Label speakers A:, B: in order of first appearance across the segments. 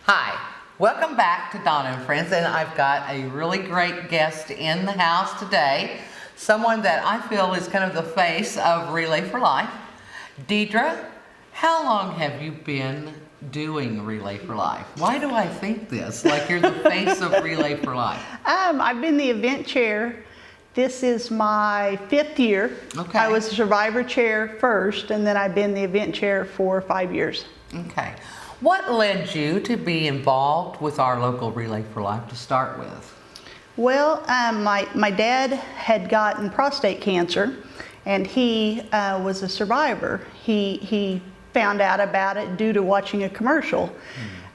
A: Hi, welcome back to Donna and Friends, and I've got a really great guest in the house today. Someone that I feel is kind of the face of Relay for Life. Deidre, how long have you been doing Relay for Life? Why do I think this? Like you're the face of Relay for Life.
B: I've been the event chair. This is my 5th year.
A: Okay.
B: I was the survivor chair first, and then I've been the event chair for 5 years.
A: Okay. What led you to be involved with our local Relay for Life to start with?
B: Well, my dad had gotten prostate cancer, and he was a survivor. He found out about it due to watching a commercial,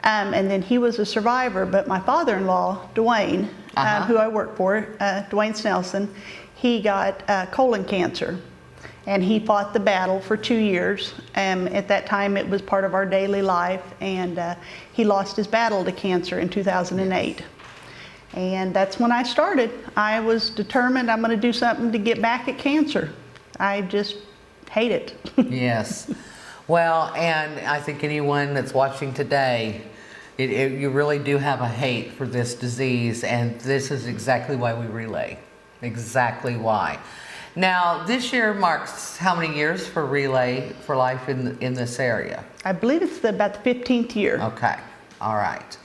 B: and then he was a survivor. But my father-in-law, Dwayne, who I work for, Dwayne Snelson, he got colon cancer. And he fought the battle for 2 years. At that time, it was part of our daily life, and he lost his battle to cancer in 2008. And that's when I started. I was determined I'm going to do something to get back at cancer. I just hate it.
A: Yes. Well, and I think anyone that's watching today, you really do have a hate for this disease, and this is exactly why we relay. Exactly why. Now, this year marks how many years for Relay for Life in this area?
B: I believe it's about the 15th year.
A: Okay, all right.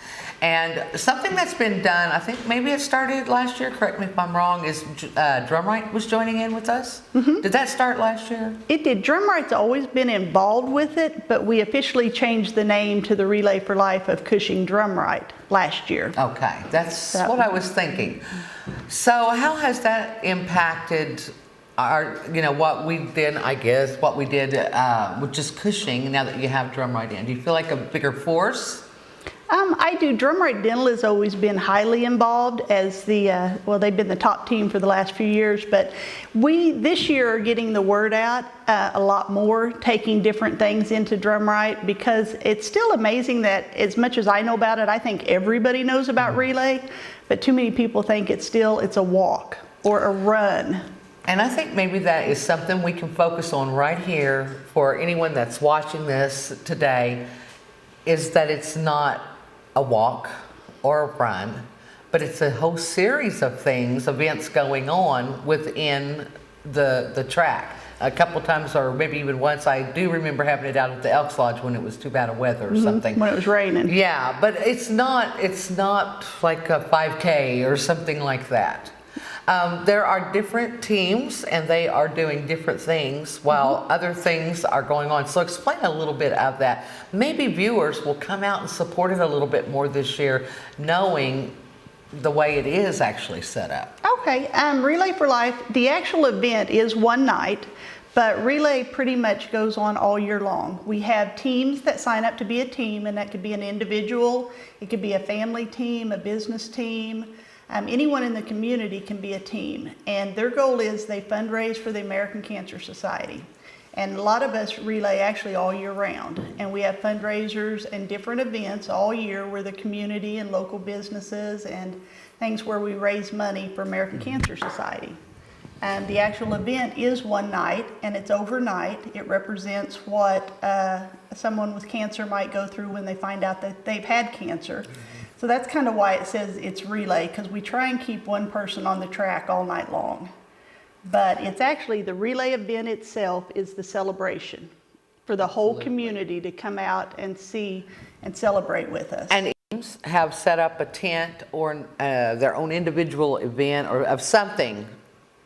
A: And something that's been done, I think maybe it started last year, correct me if I'm wrong, is Drumright was joining in with us? Mm-hmm. Did that start last year?
B: It did. Drumright's always been involved with it, but we officially changed the name to the Relay for Life of Cushing Drumright last year.
A: Okay, that's what I was thinking. So how has that impacted what we did with just Cushing now that you have Drumright in? Do you feel like a bigger force?
B: I do. Drumright Dental has always been highly involved as they've been the top team for the last few years, but we this year are getting the word out a lot more, taking different things into Drumright, because it's still amazing that as much as I know about it, I think everybody knows about Relay, but too many people think it's a walk or a run.
A: And I think maybe that is something we can focus on right here for anyone that's watching this today, is that it's not a walk or a run, but it's a whole series of events going on within the track. A couple times, or maybe even once, I do remember having it out at the Elks Lodge when it was too bad of weather or something.
B: When it was raining.
A: Yeah, but it's not like a 5K or something like that. There are different teams, and they are doing different things while other things are going on. So explain a little bit of that. Maybe viewers will come out and support it a little bit more this year, knowing the way it is actually set up.
B: Okay, Relay for Life, the actual event is one night, but Relay pretty much goes on all year long. We have teams that sign up to be a team, and that could be an individual, it could be a family team, a business team. Anyone in the community can be a team, and their goal is they fundraise for the American Cancer Society. And a lot of us relay actually all year round, and we have fundraisers and different events all year where the community and local businesses and things where we raise money for American Cancer Society. And the actual event is one night, and it's overnight. It represents what someone with cancer might go through when they find out that they've had cancer. So that's kind of why it says it's relay, because we try and keep one person on the track all night long. But it's actually the relay event itself is the celebration for the whole community to come out and see and celebrate with us.
A: And teams have set up a tent or their own individual event or of something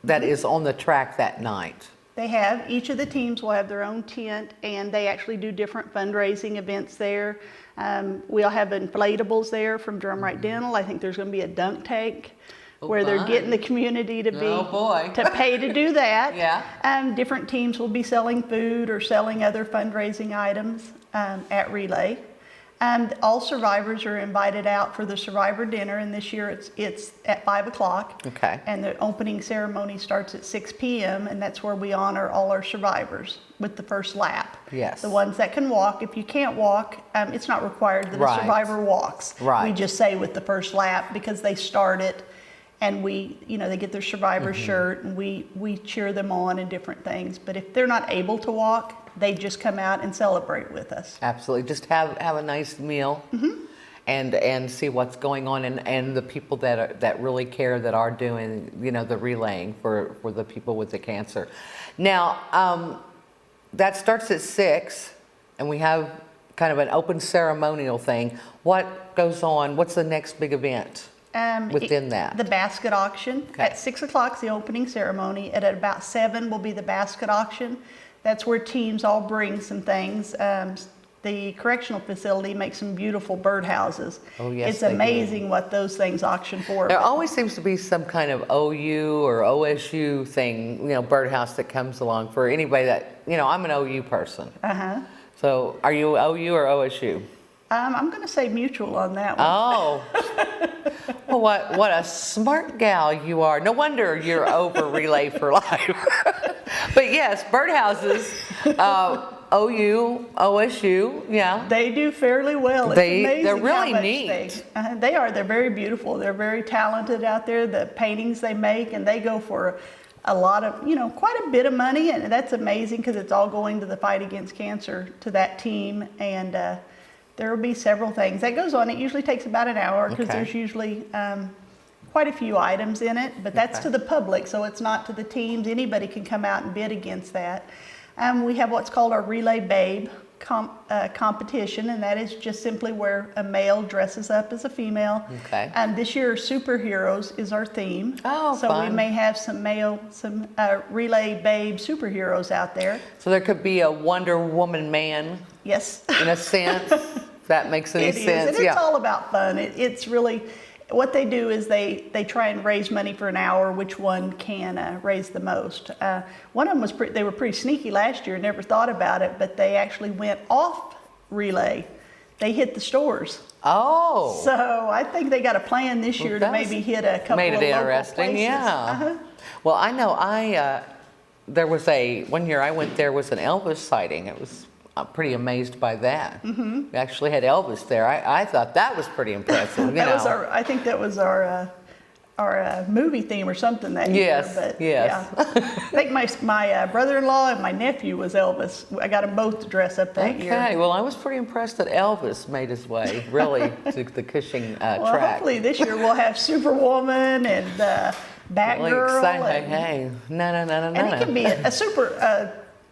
A: that is on the track that night.
B: They have, each of the teams will have their own tent, and they actually do different fundraising events there. We'll have inflatables there from Drumright Dental. I think there's going to be a dunk tank where they're getting the community to to pay to do that.
A: Yeah.
B: Different teams will be selling food or selling other fundraising items at Relay. All survivors are invited out for the survivor dinner, and this year it's at 5 o'clock.
A: Okay.
B: And the opening ceremony starts at 6 p.m., and that's where we honor all our survivors with the first lap.
A: Yes.
B: The ones that can walk. If you can't walk, it's not required that a survivor walks.
A: Right.
B: We just say with the first lap, because they start it, and they get their survivor shirt, and we cheer them on and different things. But if they're not able to walk, they just come out and celebrate with us.
A: Absolutely. Just have a nice meal and see what's going on, and the people that really care, that are doing, the relaying for the people with the cancer. Now, that starts at 6, and we have kind of an open ceremonial thing. What goes on? What's the next big event within that?
B: The basket auction.
A: Okay.
B: At 6 o'clock is the opening ceremony. At about 7 will be the basket auction. That's where teams all bring some things. The correctional facility makes some beautiful birdhouses.
A: Oh, yes,
B: it's
A: they do.
B: amazing what those things auction for.
A: There always seems to be some kind of OU or OSU thing, birdhouse that comes along for anybody that, I'm an OU person.
B: Uh-huh.
A: So are you OU or OSU?
B: I'm going to say mutual on that one.
A: Oh, well, what a smart gal you are. No wonder you're over Relay for Life. But yes, birdhouses, OU, OSU, yeah.
B: They do fairly well. It's amazing
A: they're
B: how
A: really
B: much
A: neat.
B: They are. They're very beautiful. They're very talented out there. The paintings they make, and they go for a lot of, quite a bit of money, and that's amazing because it's all going to the fight against cancer, to that team. And there will be several things that goes on. It usually takes about an hour because
A: Okay.
B: there's usually quite a few items in it, but that's
A: Okay.
B: to the public, so it's not to the teams. Anybody can come out and bid against that. We have what's called our Relay Babe competition, and that is just simply where a male dresses up as a female.
A: Okay.
B: And this year, superheroes is our theme.
A: Oh,
B: so
A: fun.
B: we may have some Relay Babe superheroes out there.
A: So there could be a Wonder Woman man,
B: Yes.
A: in a sense, if that makes any
B: It is,
A: sense.
B: and it's all about fun. It's really, what they do is they try and raise money for an hour, which one can raise the most. One of them they were pretty sneaky last year, never thought about it, but they actually went off relay. They hit the stores.
A: Oh.
B: So I think they got a plan this year to
A: that's
B: maybe hit a couple
A: made
B: of
A: it
B: local
A: interesting,
B: places.
A: yeah.
B: Uh-huh.
A: Well, I know there was one year I went, there was an Elvis sighting. It was, I'm pretty amazed by that. Mm-hmm. We actually had Elvis there. I thought that was pretty impressive.
B: That was I think that was our movie theme or something that
A: Yes,
B: year. But
A: yes.
B: yeah. I think my brother-in-law and my nephew was Elvis. I got them both to dress up that year.
A: Okay, well, I was pretty impressed that Elvis made his way, really, to the Cushing
B: Well,
A: track.
B: hopefully this year we'll have Superwoman and
A: Really
B: Batgirl.
A: exciting.
B: And,
A: Hey, no.
B: and it can be a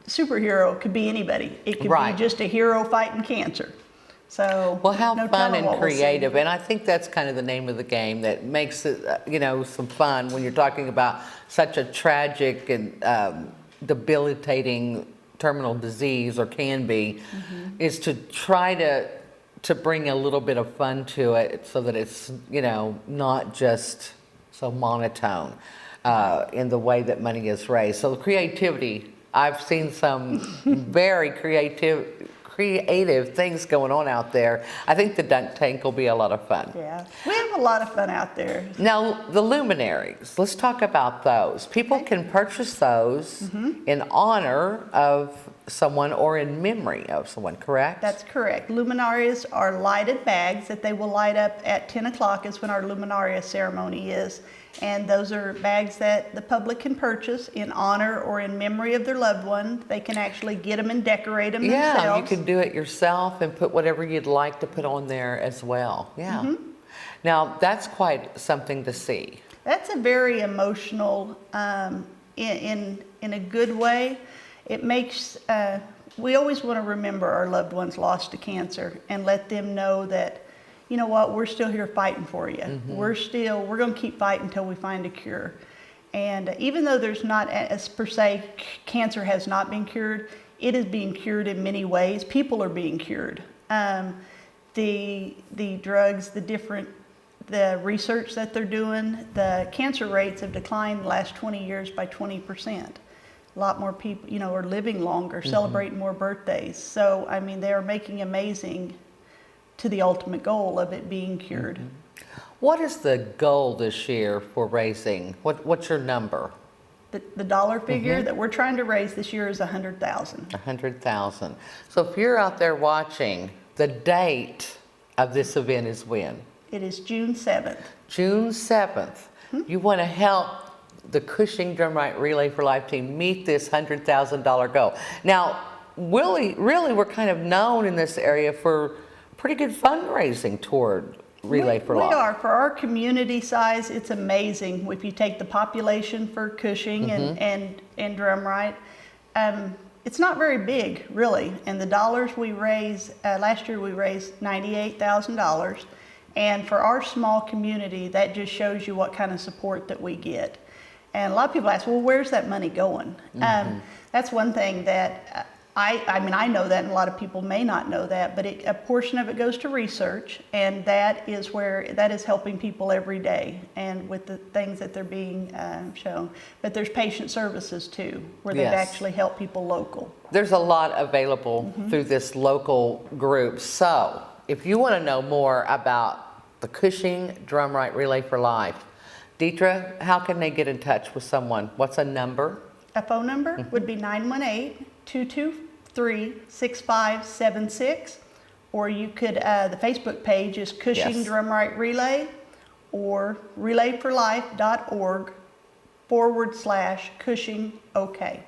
B: superhero could be anybody. It could
A: Right.
B: be just a hero fighting cancer. So
A: Well, how
B: no
A: fun
B: telling
A: and
B: what we'll see.
A: creative. And I think that's kind of the name of the game that makes it, some fun when you're talking about such a tragic and debilitating terminal disease, or can be, is to try to bring a little bit of fun to it so that it's, not just so monotone in the way that money is raised. So creativity, I've seen some very creative things going on out there. I think the dunk tank will be a lot of fun.
B: Yeah, we have a lot of fun out there.
A: Now, the luminaries, let's talk about those. People can purchase those in honor of someone or in memory of someone, correct?
B: That's correct. Luminarias are lighted bags that they will light up at 10 o'clock is when our luminaria ceremony is. And those are bags that the public can purchase in honor or in memory of their loved one. They can actually get them and decorate them
A: Yeah,
B: themselves.
A: you can do it yourself and put whatever you'd like to put on there as well. Yeah. Now, that's quite something to see.
B: That's a very emotional, in a good way. It makes, we always want to remember our loved ones lost to cancer and let them know that, you know what, we're still here fighting for you. We're going to keep fighting until we find a cure. And even though there's not, as per se, cancer has not been cured, it is being cured in many ways. People are being cured. The drugs, the research that they're doing, the cancer rates have declined the last 20 years by 20%. A lot more people, are living longer, celebrating more birthdays. So, I mean, they're making amazing to the ultimate goal of it being cured.
A: What is the goal this year for raising? What's your number?
B: The dollar figure that we're trying to raise this year is $100,000.
A: 100,000. So if you're out there watching, the date of this event is when?
B: It is June 7th.
A: June 7th. You want to help the Cushing Drumright Relay for Life team meet this $100,000 goal. Now, really, we're kind of known in this area for pretty good fundraising toward Relay for Life.
B: We are. For our community size, it's amazing. If you take the population for Cushing and Drumright, it's not very big, really. And the dollars we raise, last year we raised $98,000. And for our small community, that just shows you what kind of support that we get. And a lot of people ask, well, where's that money going? That's one thing that I mean, I know that, and a lot of people may not know that, but a portion of it goes to research, and that is helping people every day, and with the things that they're being shown. But there's patient services too, where they've
A: Yes.
B: actually helped people local.
A: There's a lot available through this local group. So if you want to know more about the Cushing Drumright Relay for Life, Deidre, how can they get in touch with someone? What's a number?
B: A phone number would be 918-223-6576, or you could, the Facebook page is Cushing
A: Yes.
B: Drumright Relay, or relayforlife.org/Cushing OK.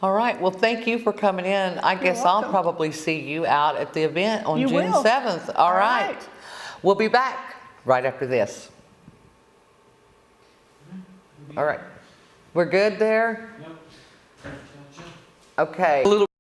A: All right. Well, thank you for coming in. I guess I'll
B: welcome.
A: probably see you out at the event on
B: You
A: June
B: will.
A: 7th. All right.
B: right.
A: We'll be back right after this. All right. We're good there?
C: Yep.
A: Okay. A little